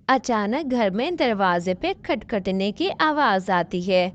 अचानक घर में दरवाजे पे खटखटने की आवाज आती है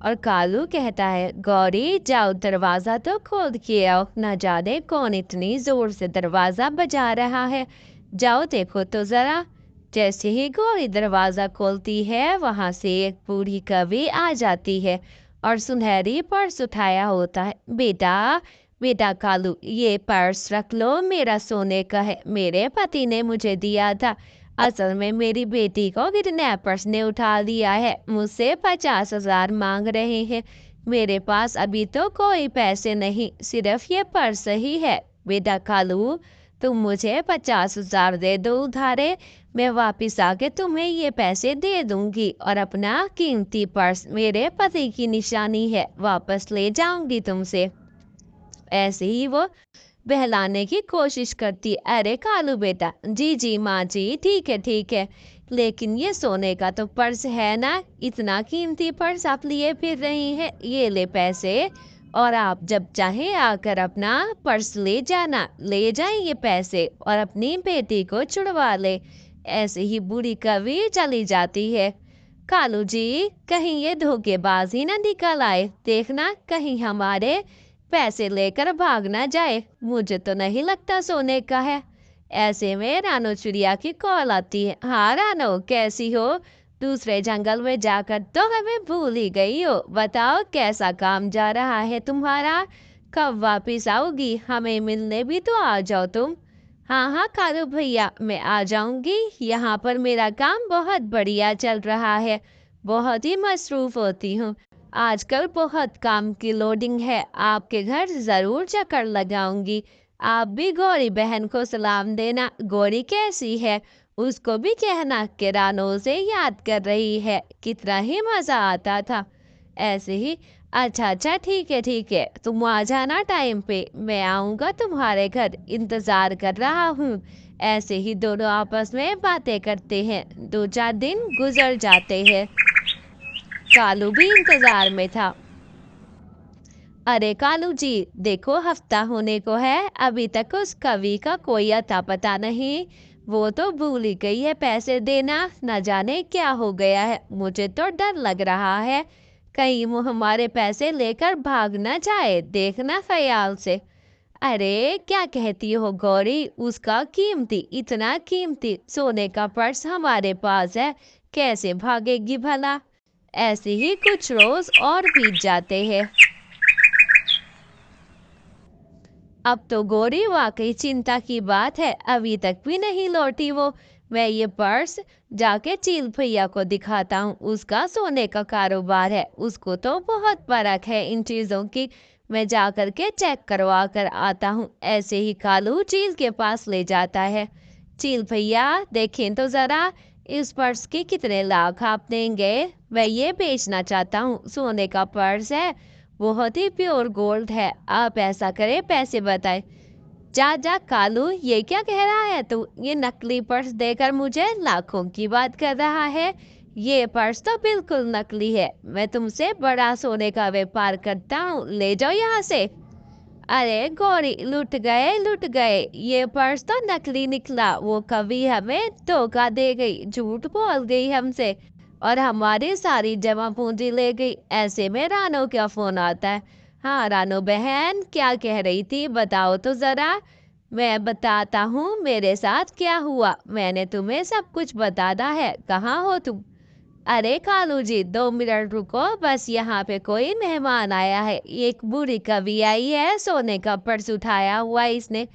और कालू कहता है, गौरी जाओ दरवाजा तो खोल के आओ, न जाने कौन इतनी जोर से दरवाजा बजा रहा है। जाओ देखो तो जरा। जैसे ही गौरी दरवाजा खोलती है वहां से एक बूढ़ी कवि आ जाती है और सुनहरी पर्स उठाया होता है। बेटा, बेटा कालू, ये पर्स रख लो, मेरा सोने का है, मेरे पति ने मुझे दिया था। असल में मेरी बेटी को किडनैपर्स ने उठा लिया है, मुझसे 50,000 मांग रहे हैं। मेरे पास अभी तो कोई पैसे नहीं, सिर्फ ये पर्स ही है। बेटा कालू, तुम मुझे 50,000 दे दो उधारे, मैं वापिस आके तुम्हें ये पैसे दे दूंगी और अपना कीमती पर्स, मेरे पति की निशानी है, वापस ले जाऊंगी तुमसे। ऐसे ही वो बहलाने की कोशिश करती। अरे कालू बेटा, जी जी माँ जी, ठीक है ठीक है, लेकिन ये सोने का तो पर्स है ना, इतना कीमती पर्स आप लिए फिर रही हैं, ये ले पैसे, और आप जब चाहे आकर अपना पर्स ले जाना, ले जाए ये पैसे और अपनी बेटी को छुड़वा ले। ऐसे ही बूढ़ी कवि चली जाती है। कालू जी, कहीं ये धोखेबाज ही ना निकल आए, देखना कहीं हमारे पैसे लेकर भाग ना जाए, मुझे तो नहीं लगता सोने का है। ऐसे में रानो चिड़िया की कॉल आती है। हाँ रानो, कैसी हो? दूसरे जंगल में जाकर तो हमें भूल ही गई हो। बताओ कैसा काम जा रहा है तुम्हारा? कब वापिस आओगी? हमें मिलने भी तो आ जाओ तुम। हाँ हाँ कालू भैया, मैं आ जाऊंगी। यहाँ पर मेरा काम बहुत बढ़िया चल रहा है, बहुत ही मसरूफ होती हूँ। आजकल बहुत काम की लोडिंग है, आपके घर जरूर चक्कर लगाऊंगी। आप भी गौरी बहन को सलाम देना। गौरी कैसी है उसको भी कहना कि रानो से याद कर रही है, कितना ही मजा आता था। ऐसे ही। अच्छा अच्छा, ठीक है, तुम आ जाना टाइम पे, मैं आऊंगा तुम्हारे घर, इंतजार कर रहा हूँ। ऐसे ही दोनों आपस में बातें करते हैं। 2-4 दिन गुजर जाते हैं। कालू भी इंतजार में था। अरे कालू जी, देखो हफ्ता होने को है, अभी तक उस कवि का कोई अता पता नहीं। वो तो भूल ही गई है पैसे देना, न जाने क्या हो गया है। मुझे तो डर लग रहा है कहीं वो हमारे पैसे लेकर भाग न जाए, देखना ख्याल से। अरे क्या कहती हो गौरी, उसका कीमती, इतना कीमती सोने का पर्स हमारे पास है, कैसे भागेगी भला? ऐसे ही कुछ रोज और बीत जाते हैं। अब तो गौरी वाकई चिंता की बात है, अभी तक भी नहीं लौटी वो। मैं ये पर्स जाके चील भैया को दिखाता हूँ, उसका सोने का कारोबार है, उसको तो बहुत परख है इन चीजों की। मैं जा कर के चेक करवा कर आता हूँ। ऐसे ही कालू चील के पास ले जाता है। चील भैया देखें तो जरा, इस पर्स के कितने लाख आप देंगे? मैं ये बेचना चाहता हूँ, सोने का पर्स है, बहुत ही प्योर गोल्ड है, आप ऐसा करें पैसे बताए। जा जा कालू, ये क्या कह रहा है तू? ये नकली पर्स देकर मुझे लाखों की बात कर रहा है? ये पर्स तो बिल्कुल नकली है, मैं तुमसे बड़ा सोने का व्यापार करता हूँ, ले जाओ यहाँ से। अरे गौरी, लुट गए लुट गए, ये पर्स तो नकली निकला, वो कभी हमें धोखा दे गई, झूठ बोल गई हमसे और हमारी सारी जमा पूंजी ले गई। ऐसे में रानो का फोन आता है। हाँ रानो बहन, क्या कह रही थी, बताओ तो जरा। मैं बताता हूँ मेरे साथ क्या हुआ, मैंने तुम्हें सब बता बताना है, कहाँ हो तुम? अरे कालू जी, 2 मिनट रुको, बस यहाँ पे कोई मेहमान आया है, एक बूढ़ी कवि आई है, सोने का पर्स उठाया हुआ इसने।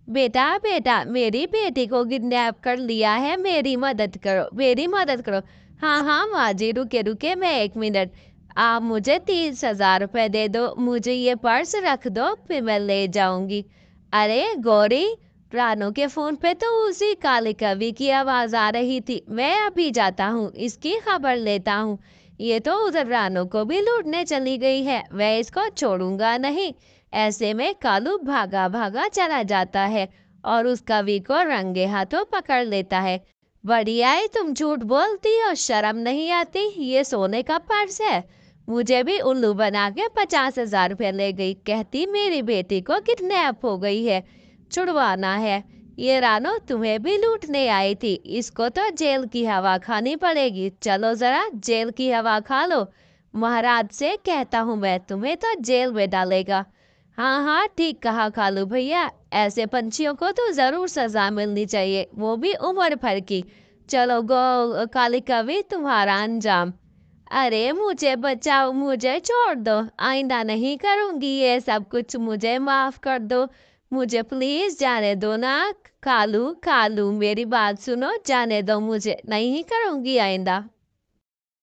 बेटा बेटा, मेरी बेटी को किडनैप कर लिया है, मेरी मदद करो, मेरी मदद करो। हाँ हाँ माँ जी, रुके रुके, मैं 1 मिनट, आप मुझे 30,000 रुपये दे दो, मुझे ये पर्स रख दो, फिर मैं ले जाऊंगी। अरे गौरी, रानू के फोन पे तो उसी काले कवि की आवाज आ रही थी, मैं अभी जाता हूँ, इसकी खबर लेता हूँ। ये तो उधर रानू को भी लूटने चली गई है, मैं इसको छोड़ूंगा नहीं। ऐसे में कालू भागा भागा चला जाता है और उस कवि को रंगे हाथों पकड़ लेता है। बढ़िया है, तुम झूठ बोलती हो, शर्म नहीं आती? ये सोने का पर्स है, मुझे भी उल्लू बना के 50,000 रुपये ले गई, कहती मेरी बेटी को किडनैप हो गई है, छुड़वाना है। ये रानो तुम्हें भी लूटने आई थी, इसको तो जेल की हवा खानी पड़ेगी। चलो जरा जेल की हवा खा लो। महाराज से कहता हूँ मैं, तुम्हें तो जेल में डालेगा। हाँ हाँ ठीक कहा कालू भैया, ऐसे पंछियों को तो जरूर सजा मिलनी चाहिए, वो भी उम्र भर की। चलो गो काली कवि, तुम्हारा अंजाम। अरे मुझे बचाओ, मुझे छोड़ दो, आइंदा नहीं करूंगी ये सब कुछ, मुझे माफ कर दो। मुझे प्लीज जाने दो ना। कालू कालू मेरी बात सुनो, जाने दो मुझे, नहीं करूंगी आइंदा।